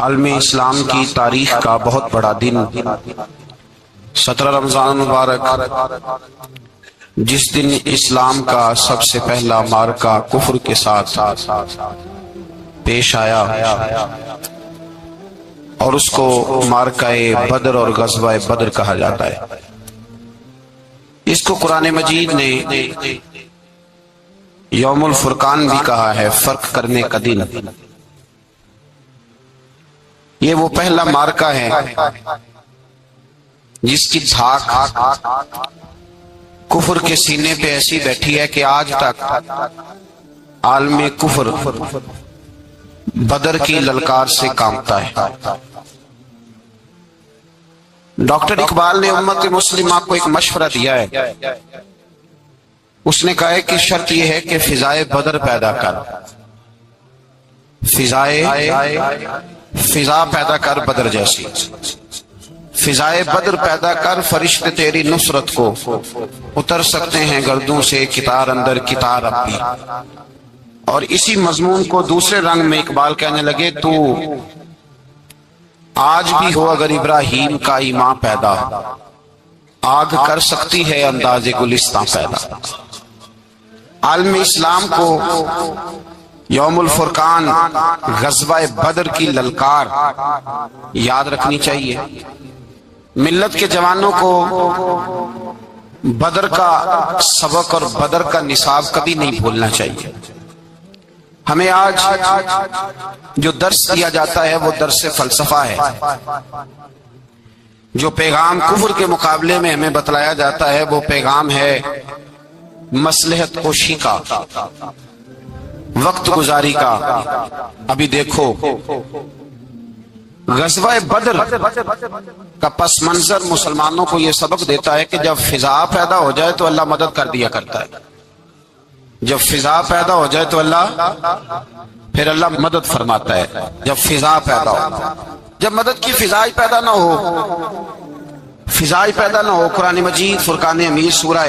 عالم اسلام کی تاریخ کا بہت بڑا دن 17 رمضان مبارک، جس دن اسلام کا سب سے پہلا معرکہ کفر کے ساتھ پیش آیا اور اس کو معرکہ بدر اور غزوہ بدر کہا جاتا ہے۔ اس کو قرآن مجید نے یوم الفرقان بھی کہا ہے، فرق کرنے کا دن۔ یہ وہ پہلا معرکہ ہے جس کی دھاک کفر کے سینے پہ ایسی بیٹھی ہے کہ آج تک عالم کفر بدر کی للکار سے کانپتا ہے۔ ڈاکٹر اقبال نے امت مسلمہ کو ایک مشورہ دیا ہے۔ اس نے کہا ہے کہ شرط یہ ہے کہ فضائے بدر پیدا کر، فضا پیدا کر بدر جیسی، فضائے بدر پیدا کر، فرشتے تیری نصرت کو اتر سکتے ہیں گردوں سے کتار اندر کتار اب بھی۔ اور اسی مضمون کو دوسرے رنگ میں اقبال کہنے لگے، تو آج بھی ہو اگر ابراہیم کا ایمان پیدا، آگ کر سکتی ہے انداز گلستان پیدا۔ عالم اسلام کو یوم الفرقان، غزوہ بدر کی للکار یاد رکھنی چاہیے۔ ملت کے جوانوں کو بدر کا سبق اور بدر کا نصاب کبھی نہیں بھولنا چاہیے۔ ہمیں آج جو درس دیا جاتا ہے وہ درس فلسفہ ہے۔ جو پیغام کفر کے مقابلے میں ہمیں بتلایا جاتا ہے وہ پیغام ہے مصلحت کوشی کا، وقت گزاری کا۔ ابھی دیکھو غزوہ بدر کا پس منظر مسلمانوں کو یہ سبق دیتا ہے کہ جب فضا پیدا ہو جائے تو اللہ مدد کر دیا کرتا ہے۔ جب فضا پیدا ہو جائے تو پھر اللہ مدد فرماتا ہے۔ جب فضا پیدا ہو، جب مدد کی فضا ہی پیدا نہ ہو، قرآن مجید فرقان امیر سورہ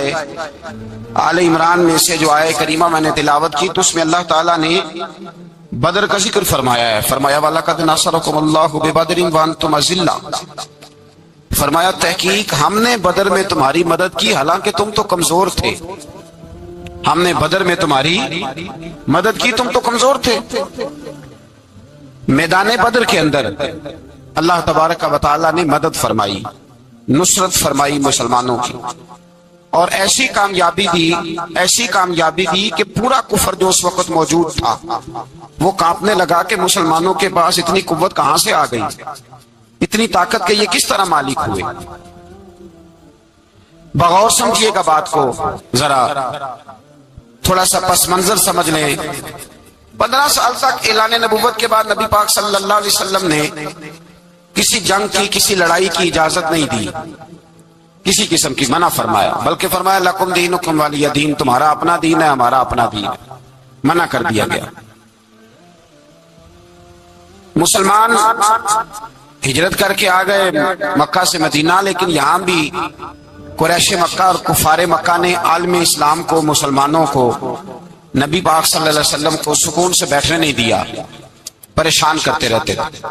آل عمران میں سے جو آیہ کریمہ میں نے تلاوت کی تو اس میں اللہ تعالیٰ نے بدر کا ذکر فرمایا ہے۔ فرمایا وَلَقَدْ نَصَرَكُمُ اللَّهُ بِبَدْرٍ وَأَنْتُمْ أَذِلَّةٌ، فرمایا تحقیق ہم نے بدر میں تمہاری مدد کی حالانکہ تم تو کمزور تھے۔ ہم نے بدر میں تمہاری مدد کی، تم تو کمزور تھے۔ میدان بدر کے اندر اللہ تبارک و تعالیٰ نے مدد فرمائی، نصرت فرمائی مسلمانوں کی، اور ایسی کامیابی دی کہ پورا کفر جو اس وقت موجود تھا وہ کانپنے لگا کہ مسلمانوں کے پاس اتنی قوت کہاں سے آ گئی، اتنی طاقت کے یہ کس طرح مالک ہوئے۔ بغور سمجھیے گا بات کو، ذرا تھوڑا سا پس منظر سمجھ لیں۔ 15 سال تک اعلان نبوت کے بعد نبی پاک صلی اللہ علیہ وسلم نے کسی جنگ کی، کسی لڑائی کی اجازت نہیں دی، کسی قسم کی منع فرمایا، بلکہ فرمایا لکم دینکم ولی دین، تمہارا اپنا دین ہے ہمارا اپنا دین ہے، منع کر دیا گیا۔ مسلمان ہجرت کر کے آ گئے مکہ سے مدینہ، لیکن یہاں بھی قریش مکہ اور کفار مکہ نے عالم اسلام کو، مسلمانوں کو، نبی پاک صلی اللہ علیہ وسلم کو سکون سے بیٹھنے نہیں دیا، پریشان کرتے رہتے تھے۔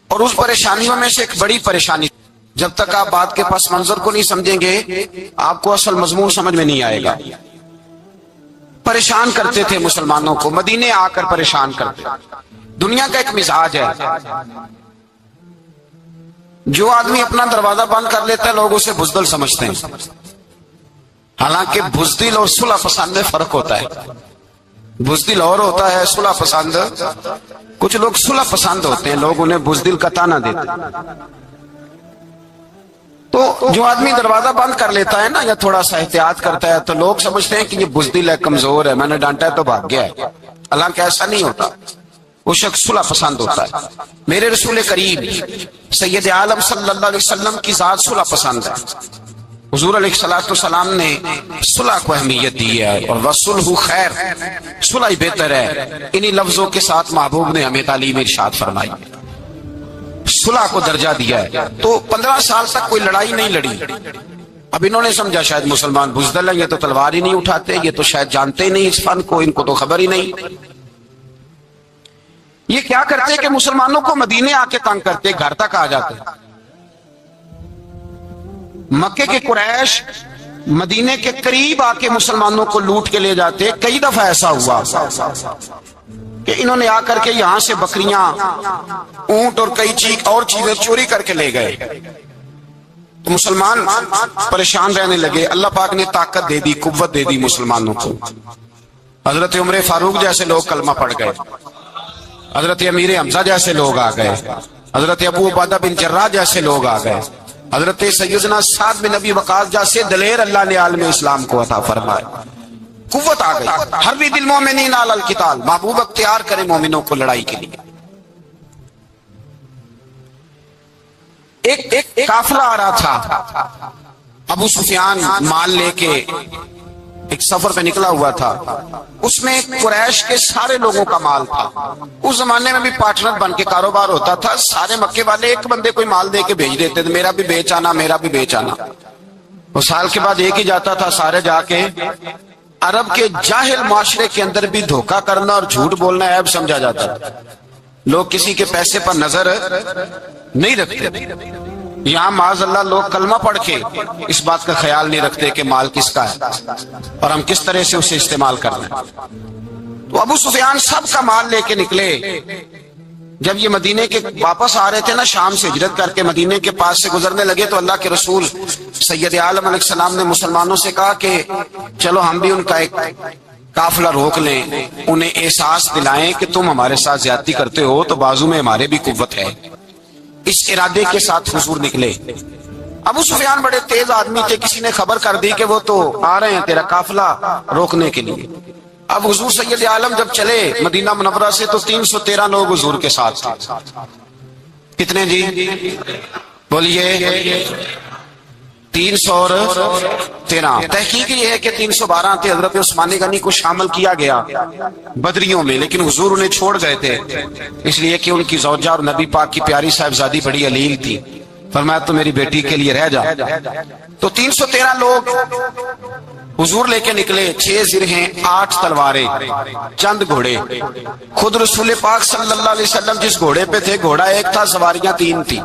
اور اس پریشانیوں میں سے ایک بڑی پریشانی، جب تک آپ بات کے پس منظر کو نہیں سمجھیں گے آپ کو اصل مضمون سمجھ میں نہیں آئے گا۔ پریشان کرتے تھے مسلمانوں کو، مدینے آ کر پریشان کرتے۔ دنیا کا ایک مزاج ہے، جو آدمی اپنا دروازہ بند کر لیتا ہے لوگ اسے بزدل سمجھتے ہیں، حالانکہ بزدل اور صلح پسند میں فرق ہوتا ہے۔ بزدل اور ہوتا ہے، صلح پسند، کچھ لوگ صلح پسند ہوتے ہیں، لوگ انہیں بزدل کا طعنہ دیتے ہیں۔ تو جو آدمی دروازہ بند کر لیتا ہے نا، یا تھوڑا سا احتیاط کرتا ہے، تو لوگ سمجھتے ہیں کہ یہ بزدل ہے، کمزور ہے، میں نے ڈانٹا ہے تو بھاگ گیا ہے، حالانکہ ایسا نہیں ہوتا، وہ شخص صلح پسند ہوتا ہے۔ میرے رسول کریم سید عالم صلی اللہ علیہ وسلم کی ذات صلح پسند ہے۔ حضور علیہ السلام نے صلح کو اہمیت دی ہے، اور وَصُلْحُ خیر، صلح ہی بہتر ہے۔ انہی لفظوں کے ساتھ محبوب نے ہمیں تعلیم ارشاد فرمائی، صلح کو درجہ دیا ہے۔ تو 15 سال تک کوئی لڑائی نہیں لڑی۔ اب انہوں نے سمجھا شاید مسلمان بزدل ہیں، یہ تو تلوار ہی نہیں اٹھاتے، یہ تو شاید جانتے ہی نہیں اس فن کو، ان کو تو خبر ہی نہیں۔ یہ کیا کرتے کہ مسلمانوں کو مدینے آ کے تنگ کرتے، گھر تک آ جاتے۔ مکے کے قریش مدینے کے قریب آ کے مسلمانوں کو لوٹ کے لے جاتے۔ کئی دفعہ ایسا ہوا کہ انہوں نے آ کر کے یہاں سے بکریاں، اونٹ اور کئی اور چیزیں چوری کر کے لے گئے، تو مسلمان پریشان رہنے لگے۔ اللہ پاک نے طاقت دے دی، قوت دے دی مسلمانوں کو۔ حضرت عمر فاروق جیسے لوگ کلمہ پڑھ گئے، حضرت امیر حمزہ جیسے لوگ آ گئے، حضرت ابو عبیدہ بن جراح جیسے لوگ آ گئے، حضرت سیدنا سعد بن ابی وقاص جیسے دلیر اللہ نے عالم اسلام کو عطا فرمایا۔ قوت آ گئی۔ حربد المومنین علی القتال، محبوب اختیار کرے مومنوں کو لڑائی کے لیے۔ ایک قافلہ آ رہا تھا، ابو سفیان مال لے کے ایک سفر پہ نکلا ہوا تھا، اس میں قریش کے سارے لوگوں کا مال تھا۔ اس زمانے میں بھی پارٹنر بن کے کاروبار ہوتا تھا، سارے مکے والے ایک بندے کوئی مال دے کے بھیج دیتے تھے، میرا بھی بیچ آنا، میرا بھی بیچ آنا۔ وہ سال کے بعد ایک ہی جاتا تھا، سارے جا کے۔ عرب کے جاہل معاشرے کے اندر بھی دھوکہ کرنا اور جھوٹ بولنا عیب سمجھا جاتا تھا، لوگ کسی کے پیسے پر نظر نہیں رکھتے۔ یہاں معاذ اللہ لوگ کلمہ پڑھ کے اس بات کا خیال نہیں رکھتے کہ مال کس کا ہے اور ہم کس طرح سے اسے استعمال کرنا ہے۔ تو ابو سفیان سب کا مال لے کے نکلے۔ جب یہ مدینے کے واپس آ رہے تھے نا، شام سے ہجرت کر کے مدینے کے پاس سے گزرنے لگے، تو اللہ کے رسول سید عالم علیہ السلام نے مسلمانوں سے کہا کہ چلو ہم بھی ان کا ایک قافلہ روک لیں، انہیں احساس دلائیں کہ تم ہمارے ساتھ زیادتی کرتے ہو تو بازو میں ہمارے بھی قوت ہے۔ اس ارادے کے ساتھ حضور نکلے۔ ابو سفیان بڑے تیز آدمی تھے، کسی نے خبر کر دی کہ وہ تو آ رہے ہیں تیرا قافلہ روکنے کے لیے۔ اب حضور سید عالم جب چلے مدینہ منورہ سے تو 313 لوگ حضور کے ساتھ تھے۔ کتنے جی؟ بولیے 313۔ تحقیق یہ ہے کہ 312 تھے۔ حضرت عثمان غنی کو شامل کیا گیا بدریوں میں، لیکن حضور انہیں چھوڑ گئے تھے، اس لیے کہ ان کی زوجہ اور نبی پاک کی پیاری صاحبزادی بڑی علیل تھی۔ فرمایا تو میری بیٹی کے لیے رہ جا۔ تو 313 لوگ حضور لے کے نکلے، 6 زرہیں، 8 تلواریں، چند گھوڑے۔ خود رسول پاک صلی اللہ علیہ وسلم جس گھوڑے پہ تھے، گھوڑا ایک تھا، سواریاں 3 تھی۔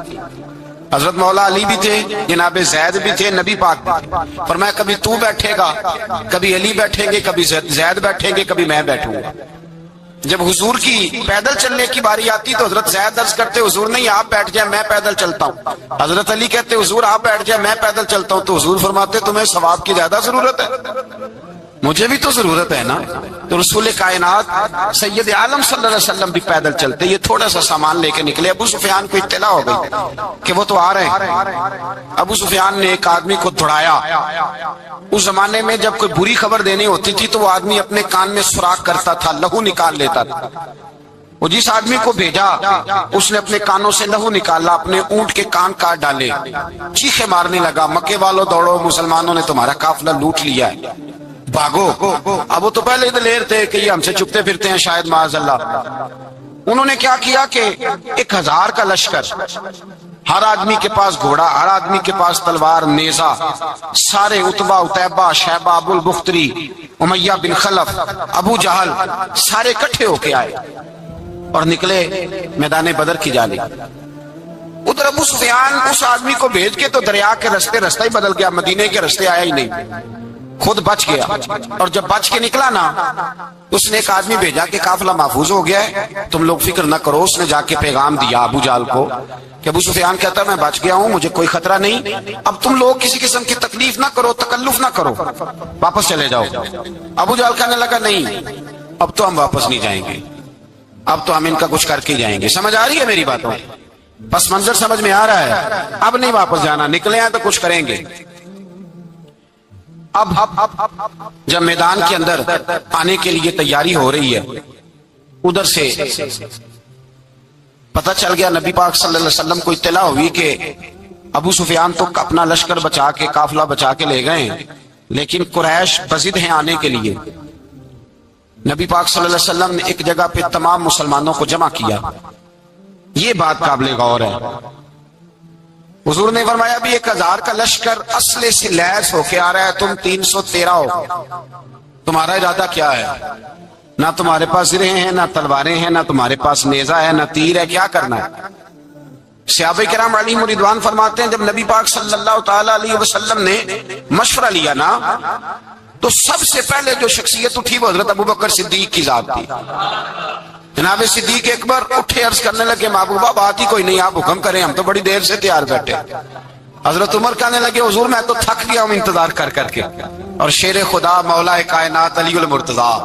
حضرت مولا علی بھی تھے، جناب زید بھی تھے، نبی پاک بھی تھے۔ فرمایا کبھی تو بیٹھے گا، کبھی علی بیٹھیں گے، کبھی زید بیٹھیں گے، کبھی میں بیٹھوں گا۔ جب حضور کی پیدل چلنے کی باری آتی تو حضرت زید عرض کرتے حضور نہیں آپ بیٹھ جائیں میں پیدل چلتا ہوں۔ حضرت علی کہتے حضور آپ بیٹھ جائیں میں پیدل چلتا ہوں۔ تو حضور فرماتے تمہیں ثواب کی زیادہ ضرورت ہے، مجھے بھی تو ضرورت ہے نا۔ تو رسول کائنات سید عالم صلی اللہ علیہ وسلم بھی پیدل چلتے، یہ تھوڑا سا سامان لے کے نکلے۔ ابو سفیان کو اطلاع ہو گئی کہ وہ تو آ رہے ہیں۔ ابو سفیان نے ایک آدمی کو دوڑایا۔ اس زمانے میں جب کوئی بری خبر دینی ہوتی تھی تو وہ آدمی اپنے کان میں سوراخ کرتا تھا، لہو نکال لیتا تھا۔ وہ جس آدمی کو بھیجا اس نے اپنے کانوں سے لہو نکالا، اپنے اونٹ کے کان کاٹ ڈالے، چیخے مارنے لگا، مکے والوں دوڑو، مسلمانوں نے تمہارا قافلہ لوٹ لیا ہے، بھاگو۔ اب وہ تو پہلے دلیر تھے کہ یہ ہم سے چھپتے پھرتے ہیں شاید معاذ اللہ۔ انہوں نے کیا کیا کہ 1000 کا لشکر، ہر آدمی کے پاس گھوڑا، ہر آدمی کے پاس تلوار، نیزہ، سارے عتبہ، عتیبہ، شیبہ، ابو البختری، امیہ بن خلف، ابو جہل، سارے اکٹھے ہو کے آئے اور نکلے میدان بدر کی جانب۔ ادھر ابو سفیان اس آدمی کو بھیج کے تو دریا کے رستہ ہی بدل گیا، مدینے کے رستے آیا ہی نہیں، خود بچ گیا۔ اور جب بچ کے نکلا نا، اس نے ایک آدمی بھیجا کہ قافلہ محفوظ ہو گیا ہے، تم لوگ فکر نہ کرو۔ اس نے جا کے پیغام دیا ابو جہل کو کہ ابو سفیان کہتا ہے میں بچ گیا ہوں، مجھے کوئی خطرہ نہیں، اب تم لوگ کسی قسم کی تکلیف نہ کرو، تکلف نہ کرو، واپس چلے جاؤ۔ ابو جہل کہنے لگا نہیں اب تو ہم واپس نہیں جائیں گے، اب تو ہم ان کا کچھ کر کے جائیں گے۔ سمجھ آ رہی ہے میری باتوں؟ پس منظر سمجھ میں آ رہا ہے؟ اب نہیں واپس جانا، نکلے ہیں تو کچھ کریں گے۔ اب جب میدان کے اندر آنے کے لیے تیاری ہو رہی ہے، ادھر سے پتہ چل گیا، نبی پاک صلی اللہ علیہ وسلم کو اطلاع ہوئی کہ ابو سفیان تو اپنا لشکر بچا کے، قافلہ بچا کے لے گئے ہیں، لیکن قریش بضد ہیں آنے کے لیے۔ نبی پاک صلی اللہ علیہ وسلم نے ایک جگہ پہ تمام مسلمانوں کو جمع کیا۔ یہ بات قابل غور ہے۔ حضور نے فرمایا بھی 1000 کا لشکر اسلحے سے لیس ہو کے آ رہا ہے، تم 313 ہو، تمہارا ارادہ کیا ہے؟ نہ تمہارے پاس زرہیں ہیں، نہ تلواریں ہیں، نہ تمہارے پاس نیزہ ہے، نہ تیر ہے، کیا کرنا ہے؟ صحابہ کرام علیہم رضوان فرماتے ہیں جب نبی پاک صلی اللہ تعالی علیہ وسلم نے مشورہ لیا نا تو سب سے پہلے جو شخصیت اٹھی وہ حضرت ابوبکر صدیق کی ذات تھی۔ جناب صدیق اکبر اٹھے عرض کرنے لگے محبوبہ بات ہی کوئی نہیں، آپ حکم کریں، ہم تو بڑی دیر سے تیار بیٹھے۔ حضرت عمر کہنے لگے حضور میں تو تھک گیا ہوں انتظار کر کر کے۔ اور شیر خدا مولا کائنات علی المرتضیٰ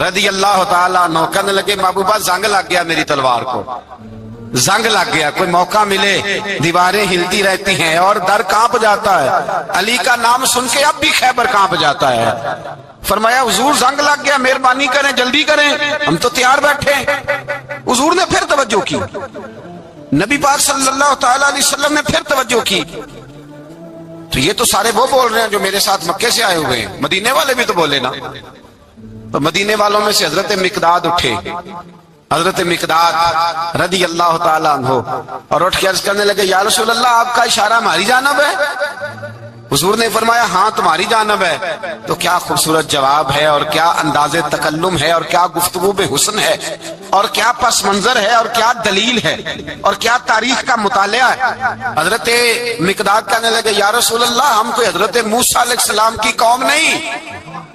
رضی اللہ تعالیٰ عنہ کہنے لگے محبوبہ زنگ لگ گیا میری تلوار کو، زنگ لگ گیا، کوئی موقع ملے دیواریں ہلتی رہتی ہیں اور در کانپ جاتا ہے، علی کا نام سن کے اب بھی خیبر کانپ جاتا ہے۔ فرمایا حضور زنگ لگ گیا، مہربانی کریں جلدی کریں، ہم تو تیار بیٹھے۔ حضور نے پھر توجہ کی، نبی پاک صلی اللہ تعالی علیہ وسلم نے پھر توجہ کی، تو یہ تو سارے وہ بول رہے ہیں جو میرے ساتھ مکے سے آئے ہوئے ہیں، مدینے والے بھی تو بولے نا۔ تو مدینے والوں میں سے حضرت مقداد اٹھے، حضرت مقداد رضی اللہ تعالیٰ عنہ، اور اٹھ کے عرض کرنے لگے یا رسول اللہ آپ کا اشارہ ہماری جانب ہے؟ حضور نے فرمایا ہاں تمہاری جانب ہے۔ تو کیا خوبصورت جواب ہے، اور کیا انداز تکلم ہے، اور کیا گفتگو بے حسن ہے، اور کیا پس منظر ہے، اور کیا دلیل ہے، اور کیا تاریخ کا مطالعہ ہے۔ حضرت مقداد کہنے لگے یا رسول اللہ ہم کوئی حضرت موسیٰ علیہ السلام کی قوم نہیں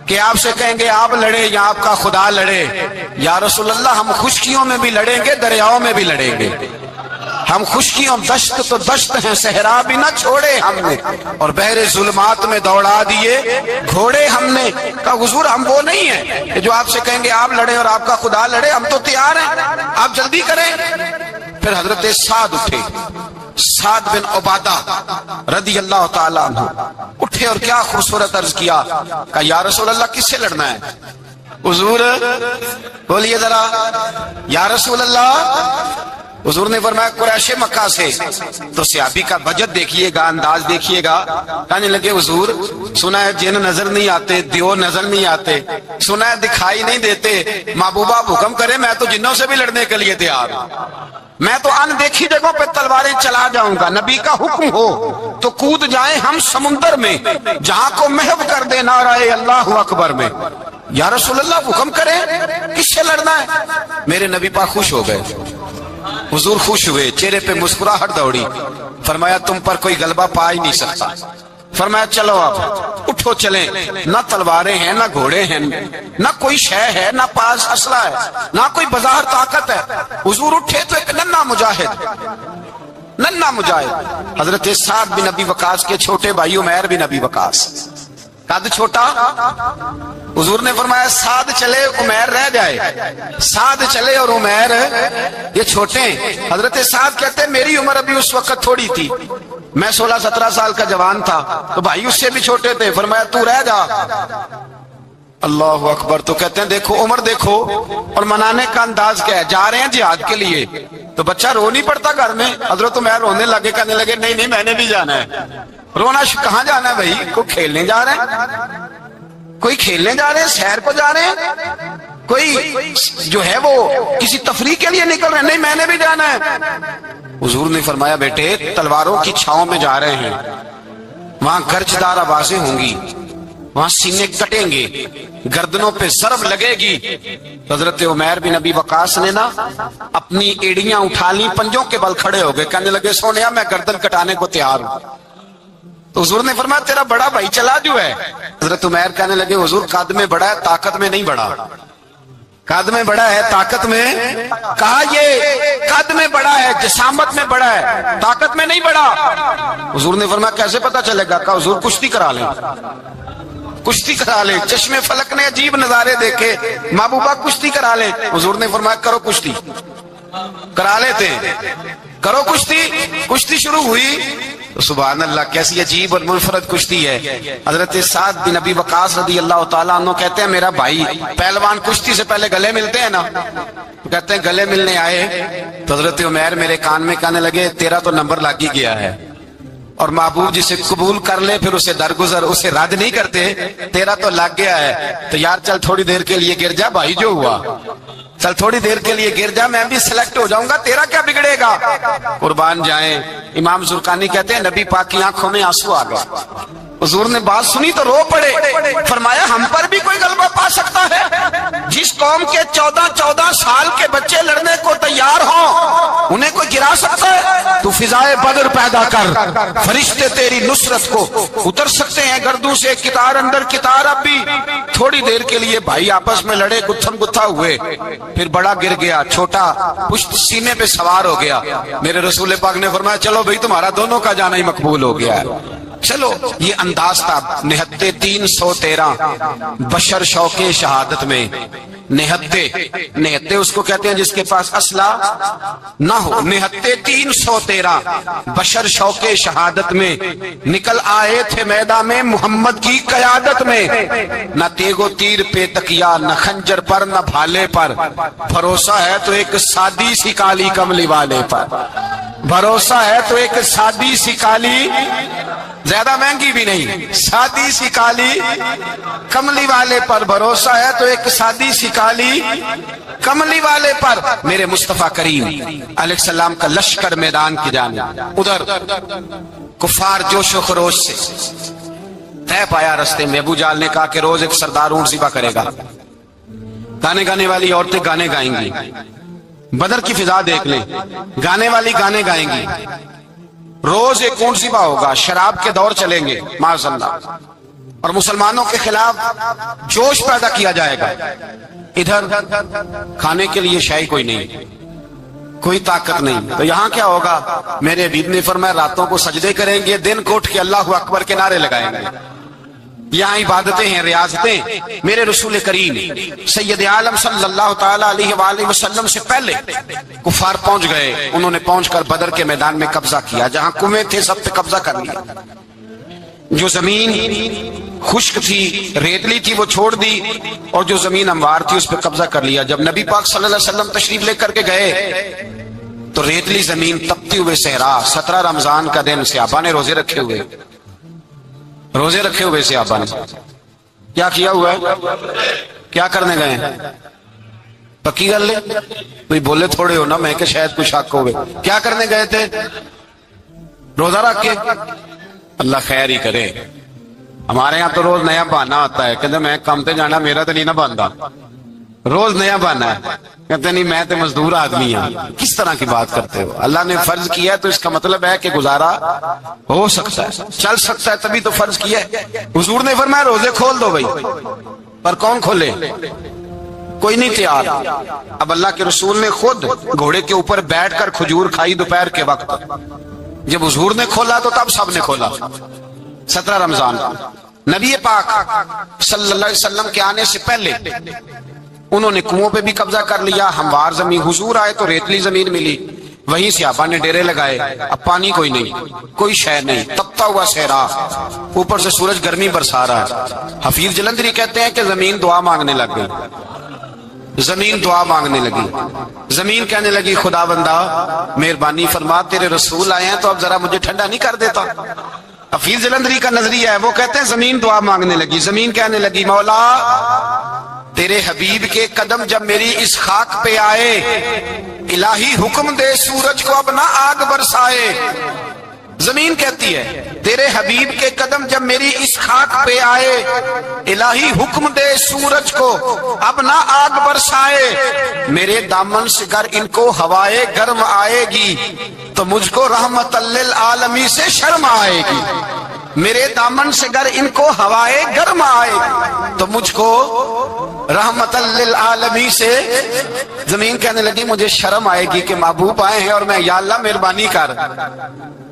کہ آپ سے کہیں گے آپ لڑے یا آپ کا خدا لڑے۔ یا رسول اللہ ہم خشکیوں میں بھی لڑیں گے، دریاؤں میں بھی لڑیں گے، ہم خشکیوں دشت تو دشت ہیں، صحرا بھی نہ چھوڑے ہم نے، اور بحر ظلمات میں دوڑا دیے گھوڑے ہم نے۔ کہا حضور ہم وہ نہیں ہیں کہ جو آپ سے کہیں گے آپ لڑیں اور آپ کا خدا لڑے، ہم تو تیار ہیں، آپ جلدی کریں۔ پھر حضرت سعد اٹھے، سعد بن عبادہ رضی اللہ تعالیٰ عنہ اٹھے اور کیا خوبصورت عرض کیا، کہا یا رسول اللہ کس سے لڑنا ہے؟ حضور بولیے ذرا یا رسول اللہ۔ حضور نے فرمایا قریش مکہ سے۔ تو صحابی کا بجٹ دیکھیے گا، انداز دیکھیے گا، کہنے لگے حضور سنا ہے جن نظر نہیں آتے، دیو نظر نہیں آتے، سنا ہے دکھائی نہیں دیتے، محبوبہ آپ حکم کریں میں تو جنوں سے بھی لڑنے کے لیے تیار ہوں، میں تو ان دیکھی جگہوں پہ تلواریں چلا جاؤں گا، نبی کا حکم ہو تو کود جائیں ہم سمندر میں، جہاں کو محو کر دے نعرہ اللہ اکبر میں۔ یا رسول اللہ حکم کریں کس سے لڑنا ہے؟ میرے نبی پاک خوش ہو گئے، حضور خوش ہوئے، چہرے پہ مسکراہٹ دوڑی، فرمایا تم پر کوئی غلبہ پا ہی نہیں سکتا۔ فرمایا چلو آپ اٹھو چلیں، نہ تلواریں ہیں، نہ گھوڑے ہیں، نہ کوئی شے ہے، نہ پاس اسلحہ ہے، نہ کوئی بظاہر طاقت ہے۔ حضور اٹھے تو ایک ننھا مجاہد حضرت سعد بن ابی وقاص کے چھوٹے بھائی عمیر بن ابی وقاص، قد چھوٹا۔ حضور نے فرمایا سعد چلے عمیر رہ جائے، سعد چلے اور عمیر یہ چھوٹے ہیں۔ حضرت سعد کہتے ہیں میری عمر ابھی اس وقت تھوڑی تھی، میں 16-17 سال کا جوان تھا، تو بھائی اس سے بھی چھوٹے تھے، فرمایا تو رہ جا۔ اللہ اکبر۔ تو کہتے ہیں دیکھو عمر دیکھو، اور منانے کا انداز کیا ہے، جا رہے ہیں جہاد کے لیے، تو بچہ رو نہیں پڑتا گھر میں۔ حضرت عمیر رونے لگے، کہنے لگے نہیں میں نے بھی جانا ہے۔ رونا کہاں جانا ہے بھائی؟ کوئی کھیلنے جا رہے ہیں، کوئی کھیلنے جا رہے ہیں، سیر کو جا رہے ہیں، کوئی جو ہے وہ کسی تفریح کے لیے نکل رہے ہیں، نہیں میں نے بھی جانا ہے۔ حضور نے فرمایا بیٹے تلواروں کی چھاؤں میں جا رہے ہیں، وہاں گرجدار آوازیں ہوں گی، وہاں سینے کٹیں گے، گردنوں پہ ضرب لگے گی۔ حضرت عمیر بن ابی وقاص نے نا اپنی ایڑیاں اٹھا لی، پنجوں کے بل کھڑے ہو گئے، کہنے لگے سونیا میں گردن کٹانے کو تیار ہوں۔ تو حضور نے فرمایا تیرا بڑا بھائی چلا جو ہے۔ حضرت عمیر کہنے لگے حضور قد میں بڑا ہے، طاقت میں نہیں بڑا، قد میں بڑا ہے طاقت میں، کہا یہ قد میں بڑا ہے، جسامت میں بڑا ہے، طاقت میں نہیں بڑا۔ حضور نے فرمایا کیسے پتا چلے گا؟ کہا حضور کشتی کرا لیں، کشتی کرا لیں۔ چشمے فلک نے عجیب نظارے دیکھے، محبوبہ کشتی کرا لیں۔ حضور نے فرمایا کرو کشتی، کرا لیتے ہیں، کرو کشتی۔ کشتی شروع ہوئی، سبحان اللہ کیسی عجیب اور منفرد کشتی ہے۔ حضرت سعد بن ابی وقاص رضی اللہ تعالیٰ عنہ کہتے ہیں میرا بھائی پہلوان کشتی سے پہلے گلے ملتے ہیں نا، کہتے ہیں گلے ملنے آئے تو حضرت عمیر میرے کان میں کہنے لگے تیرا تو نمبر لگ ہی گیا ہے، اور محبوب جسے قبول کر لے پھر اسے درگزر، اسے رد نہیں کرتے، تیرا تو لگ گیا ہے، تو یار چل تھوڑی دیر کے لیے گر جا بھائی، جو ہوا چل تھوڑی دیر کے لیے گر جا، میں بھی سلیکٹ ہو جاؤں گا، تیرا کیا بگڑے گا؟ قربان جائیں۔ امام زرقانی کہتے ہیں نبی پاک کی آنکھوں میں آنسو آ گئے، حضور نے بات سنی تو رو پڑے، فرمایا ہم پر بھی کوئی غلبہ پا سکتا ہے؟ جس قوم کے 14 سال کے بچے لڑنے کو تیار ہوں انہیں کوئی گرا سکتا ہے؟ تو فضائے بدر پیدا کر، فرشتے تیری نصرت کو اتر سکتے ہیں گردوں سے، کتار اندر کتار۔ اب بھی تھوڑی دیر کے لیے بھائی آپس میں لڑے، گتھم گتھا ہوئے، پھر بڑا گر گیا، چھوٹا پشت سینے پہ سوار ہو گیا۔ میرے رسول پاک نے فرمایا چلو بھائی تمہارا دونوں کا جانا ہی مقبول ہو گیا ہے۔ چلو یہ انداز تھا۔ نہتے 313 بشر شوق شہادت میں، نہتے اس کو کہتے ہیں جس کے پاس اسلحہ نہ ہو۔ نہتے 313 بشر شوق شہادت میں نکل آئے تھے میدان میں محمد کی قیادت میں، نہ تیگ و تیر پہ تکیا، نہ خنجر پر نہ بھالے پر، بھروسہ ہے تو ایک سادی سی کالی کملی والے پر، بھروسہ ہے تو ایک سادی سی کالی، زیادہ مہنگی بھی نہیں، سادی سی کالی کملی والے پر، بھروسہ ہے تو ایک سادی سی کالی کملی والے پر۔ میرے مصطفیٰ کریم علیہ السلام کا لشکر میدان کی جانب، ادھر کفار جوش و خروش سے طے پایا رستے میں۔ ابو جہل نے کہا کہ روز ایک سردار اونٹ ذبح کرے گا، گانے گانے والی عورتیں گانے گائیں گی، بدر کی فضا دیکھ لیں، گانے والی گانے گائیں گی، روز ایک اونٹ ذبح ہوگا، شراب کے دور چلیں گے معاذ اللہ، اور مسلمانوں کے خلاف جوش پیدا کیا جائے گا۔ ادھر کھانے کے لیے شے کوئی نہیں، کوئی طاقت نہیں، تو یہاں کیا ہوگا؟ میرے حبیب نے فرمایا راتوں کو سجدے کریں گے، دن کو اٹھ کے اللہ اکبر کے نعرے لگائیں گے۔ یہاں عبادتیں ہیں، ریاضتیں۔ میرے رسول کریم سید عالم صلی اللہ تعالی علیہ وآلہ وسلم سے پہلے کفار پہنچ گئے، انہوں نے پہنچ کر بدر کے میدان میں قبضہ کیا، جہاں کنویں تھے سب پہ قبضہ کر لیا، جو زمین خشک تھی ریتلی تھی وہ چھوڑ دی، اور جو زمین ہموار تھی اس پہ قبضہ کر لیا۔ جب نبی پاک صلی اللہ علیہ وسلم تشریف لے کر کے گئے تو ریتلی زمین تپتی ہوئے صحرا، 17 رمضان کا دن، صحابہ نے روزے رکھے ہوئے، روزے رکھے ہوئے صحابہ نے کیا کیا ہوا ہے؟ کیا کرنے گئے ہیں؟ پکی گل لے، کوئی بولے تھوڑے ہو نا، میں کہ شاید کوئی شک ہوئے، کیا کرنے گئے تھے؟ روزہ رکھ کے۔ اللہ خیر ہی کرے، ہمارے یہاں تو روز نیا بہانا آتا ہے، کہتے میں کام تے جانا، میرا تو نہیں نہ بنتا، روز نیا بہانا ہے، کہتے نہیں میں تو مزدور آدمی ہوں۔ کس طرح کی بات کرتے ہو؟ اللہ نے فرض کیا ہے تو اس کا مطلب ہے کہ گزارا ہو سکتا ہے، چل سکتا ہے، تبھی تو فرض کیا ہے۔ حضور نے فرمایا روزے کھول دو بھائی، پر کون کھولے؟ کوئی نہیں تیار۔ اب اللہ کے رسول نے خود گھوڑے کے اوپر بیٹھ کر کھجور کھائی دوپہر کے وقت، جب حضور نے کھولا تو تب سب نے کھولا۔ 17 رمضان نبی پاک صلی اللہ علیہ وسلم کے آنے سے پہلے انہوں نے کنووں پہ بھی قبضہ کر لیا، ہموار زمین، حضور آئے تو ریتلی زمین ملی، وہیں صحابہ نے ڈیرے لگائے، اب پانی کوئی نہیں، کوئی شے نہیں، تپتا ہوا صحرا، اوپر سے سورج گرمی برسا رہا ہے۔ حفیظ جلندری کہتے ہیں کہ زمین دعا مانگنے لگ گئی، زمین دعا مانگنے لگی، زمین کہنے لگی خدا بندہ مہربانی فرما، تیرے رسول آئے ہیں تو اب ذرا مجھے ٹھنڈا نہیں کر دیتا۔ حفیظ جلندری کا نظریہ ہے، وہ کہتے ہیں زمین دعا مانگنے لگی، زمین کہنے لگی مولا تیرے حبیب کے قدم جب میری اس خاک پہ آئے، الہی حکم دے سورج کو اب نہ آگ برسائے۔ زمین کہتی ہے تیرے حبیب کے قدم جب میری اس خاک پہ آئے، الہی حکم دے سورج کو اب نہ آگ برسائے، میرے دامن سے گر ان کو ہوائے گرم آئے گی تو مجھ کو رحمت للعالمین سے شرم آئے گی، میرے دامن سے گر ان کو ہوائے گرم آئے گی تو مجھ کو رحمت للعالمین سے۔ زمین کہنے لگی مجھے شرم آئے گی کہ محبوب آئے ہیں اور میں، یا اللہ مہربانی کر۔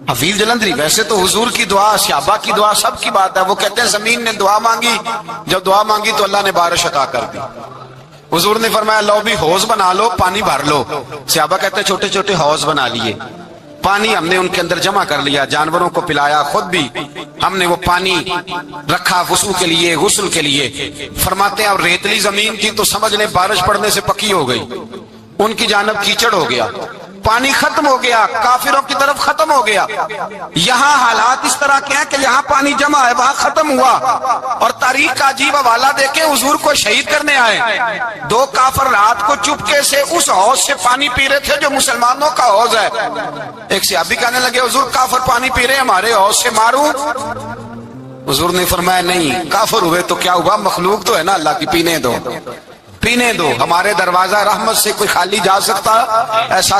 حفیظ جلندری ویسے تو حضور کی دعا، صحابہ کی دعا سب کی بات ہے، وہ کہتے ہیں زمین نے دعا مانگی، جب دعا مانگی تو اللہ نے بارش عطا کر دی۔ حضور نے فرمایا لو بھی حوض بنا لو، پانی بھر لو۔ صحابہ کہتے ہیں چھوٹے چھوٹے حوض بنا لیے، پانی ہم نے ان کے اندر جمع کر لیا، جانوروں کو پلایا، خود بھی ہم نے وہ پانی رکھا وضو کے لیے، غسل کے لیے۔ فرماتے ہیں اب ریتلی زمین تھی تو سمجھ لیں بارش پڑنے سے پکی ہو گئی، ان کی جانب کیچڑ ہو گیا، پانی ختم ہو گیا، کافروں کی طرف ختم ہو گیا۔ یہاں حالات اس طرح کے ہیں کہ یہاں پانی جمع ہے، وہاں ختم ہوا، اور تاریخ کا عجیب حوالہ دیکھیں، حضور کو شہید کرنے آئے، 2 کافر رات کو چپکے سے اس حوض سے پانی پی رہے تھے جو مسلمانوں کا حوض ہے۔ ایک صحابی کہنے لگے حضور کافر پانی پی رہے ہیں، ہمارے حوض سے ماروں؟ حضور نے فرمایا نہیں، کافر ہوئے تو کیا ہوا، مخلوق تو ہے نا اللہ کی، پینے دو پینے دو، ہمارے دروازہ رحمت سے کوئی خالی جا سکتا؟ ایسا